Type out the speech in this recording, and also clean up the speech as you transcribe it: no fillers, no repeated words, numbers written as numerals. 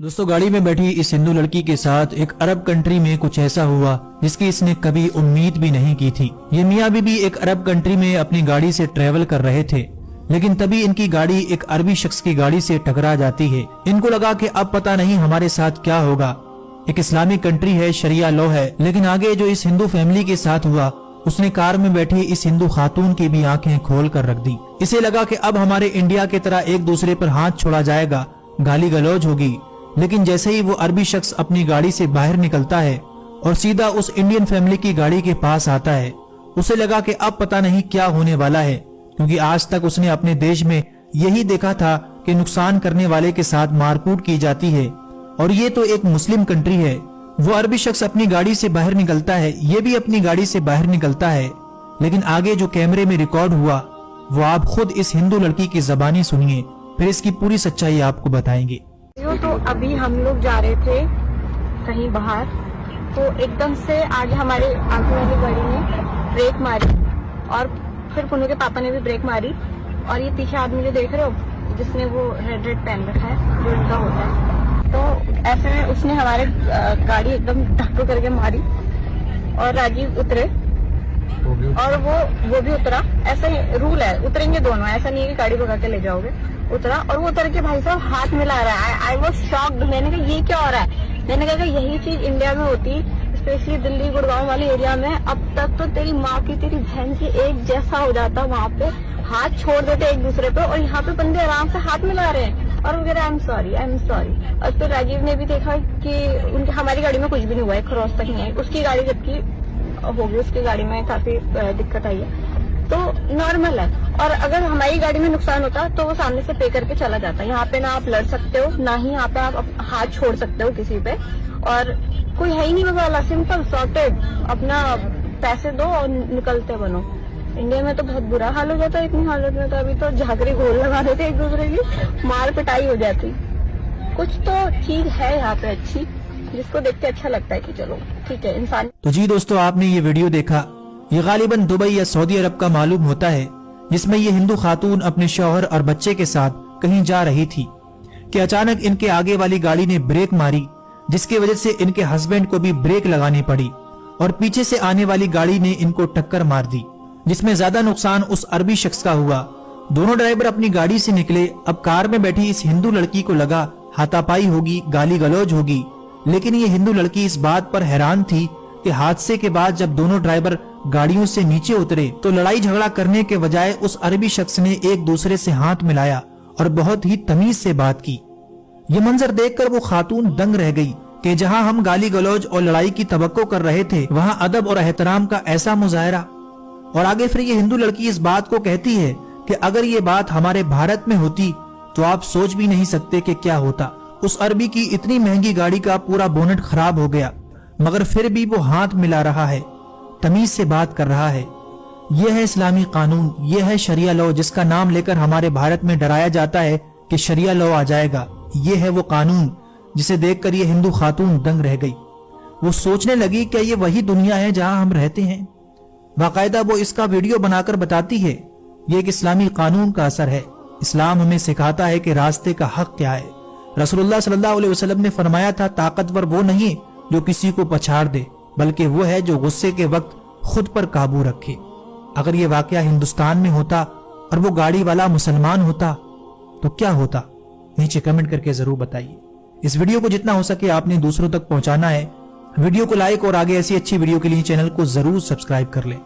दोस्तों, गाड़ी में बैठी इस हिंदू लड़की के साथ एक अरब कंट्री में कुछ ऐसा हुआ जिसकी इसने कभी उम्मीद भी नहीं की थी। ये मियाँ बीबी एक अरब कंट्री में अपनी गाड़ी से ट्रेवल कर रहे थे, लेकिन तभी इनकी गाड़ी एक अरबी शख्स की गाड़ी से टकरा जाती है। इनको लगा कि अब पता नहीं हमारे साथ क्या होगा। एक इस्लामिक कंट्री है, शरिया लॉ है, लेकिन आगे जो इस हिंदू फैमिली के साथ हुआ, उसने कार में बैठी इस हिंदू खातून की भी आंखें खोल कर रख दी। इसे लगा कि अब हमारे इंडिया की तरह एक दूसरे पर हाथ छोड़ा जाएगा, गाली गलौज होगी। लेकिन जैसे ही वो अरबी शख्स अपनी गाड़ी से बाहर निकलता है और सीधा उस इंडियन फैमिली की गाड़ी के पास आता है, उसे लगा कि अब पता नहीं क्या होने वाला है, क्योंकि आज तक उसने अपने देश में यही देखा था कि नुकसान करने वाले के साथ मारकूट की जाती है, और ये तो एक मुस्लिम कंट्री है। वो अरबी शख्स अपनी गाड़ी से बाहर निकलता है, ये भी अपनी गाड़ी से बाहर निकलता है, लेकिन आगे जो कैमरे में रिकॉर्ड हुआ वो आप खुद इस हिंदू लड़की की जबानी सुनिए, फिर इसकी पूरी सच्चाई आपको बताएंगे। तो अभी हम लोग जा रहे थे कहीं बाहर, तो एकदम से आगे हमारे आगे वाली गाड़ी ने ब्रेक मारी और फिर पुन्नू के पापा ने भी ब्रेक मारी, और ये पीछे आदमी जो देख रहे हो जिसने वो रेड पहन रखा है जो इनका होता है, तो ऐसे में उसने हमारे गाड़ी एकदम धक्का करके मारी और राजीव उतरे और वो भी उतरा। ऐसा ही रूल है, उतरेंगे दोनों, ऐसा नहीं है कि गाड़ी भगा के ले जाओगे। उतरा और वो उतर के भाई साहब हाथ मिला रहा है। I was shocked. मैंने कहा ये क्या हो रहा है। मैंने कहा यही चीज इंडिया में होती, स्पेशली दिल्ली गुड़गांव वाले एरिया में। अब तक तो तेरी माँ की तेरी बहन की एक जैसा हो जाता, वहाँ पे हाथ छोड़ देते एक दूसरे पे, और यहाँ पे बंदे आराम से हाथ मिला रहे हैं और वगैरह। I am sorry. और फिर राजीव ने भी देखा कि उनकी हमारी गाड़ी में कुछ भी नहीं हुआ है, क्रॉस तक नहीं है उसकी गाड़ी, जबकि होगी उसकी गाड़ी में काफी दिक्कत आई है, तो नॉर्मल है। और अगर हमारी गाड़ी में नुकसान होता तो वो सामने से पे करके चला जाता। यहाँ पे ना आप लड़ सकते हो, ना ही यहाँ पे आप हाथ छोड़ सकते हो किसी पे, और कोई है ही नहीं वाला। सिंपल सॉर्टेड, अपना पैसे दो और निकलते बनो। इंडिया में तो बहुत बुरा हाल हो जाता है। इतनी हालत में तो अभी तो झाकरी घोल लगा देते एक दूसरे की, मार पिटाई हो जाती। कुछ तो चीज है यहाँ पे अच्छी, जिसको देख के अच्छा लगता है कि चलो ठीक है इंसान। तो जी दोस्तों, आपने ये वीडियो देखा। ये गालिबन दुबई या सऊदी अरब का मालूम होता है, जिसमें ये हिंदू खातून अपने शौहर और बच्चे के साथ कहीं जा रही थी कि अचानक इनके आगे वाली गाड़ी ने ब्रेक मारी, जिसकी वजह से इनके हस्बैंड को भी ब्रेक लगानी पड़ी, और पीछे से आने वाली गाड़ी ने इनको टक्कर मार दी, जिसमें ज्यादा नुकसान उस अरबी शख्स का हुआ। दोनों ड्राइवर अपनी गाड़ी से निकले। अब कार में बैठी इस हिंदू लड़की को लगा हाथापाई होगी, गाली गलौज होगी, लेकिन ये हिंदू लड़की इस बात पर हैरान थी कि हादसे के बाद जब दोनों ड्राइवर गाड़ियों से नीचे उतरे तो लड़ाई झगड़ा करने के बजाय उस अरबी शख्स ने एक दूसरे से हाथ मिलाया और बहुत ही तमीज से बात की। ये मंजर देखकर वो खातून दंग रह गई कि जहां हम गाली गलौज और लड़ाई की तवक्को कर रहे थे, वहां अदब और एहतराम का ऐसा मुजाहरा। और आगे फिर ये हिंदू लड़की इस बात को कहती है कि अगर ये बात हमारे भारत में होती तो आप सोच भी नहीं सकते कि क्या होता। उस अरबी की इतनी महंगी गाड़ी का पूरा बोनट खराब हो गया, मगर फिर भी वो हाथ मिला रहा है, तमीज से बात कर रहा है। यह है इस्लामी कानून, यह है शरिया लॉ, जिसका नाम लेकर हमारे भारत में डराया जाता है कि शरिया लॉ आ जाएगा। यह है वो कानून जिसे देखकर ये हिंदू खातून दंग रह गई। वो सोचने लगी क्या ये वही दुनिया है जहां हम रहते हैं। बाकायदा वो इसका वीडियो बनाकर बताती है ये एक इस्लामी कानून का असर है। इस्लाम हमें सिखाता है कि रास्ते का हक क्या है। रसूलुल्लाह सल्लल्लाहु अलैहि वसल्लम ने फरमाया था, ताकतवर वो नहीं जो किसी को पछाड़ दे, बल्कि वो है जो गुस्से के वक्त खुद पर काबू रखे। अगर ये वाकया हिंदुस्तान में होता और वो गाड़ी वाला मुसलमान होता तो क्या होता? नीचे कमेंट करके जरूर बताइए। इस वीडियो को जितना हो सके आपने दूसरों तक पहुंचाना है। वीडियो को लाइक और आगे ऐसी अच्छी वीडियो के लिए चैनल को जरूर सब्सक्राइब कर लें।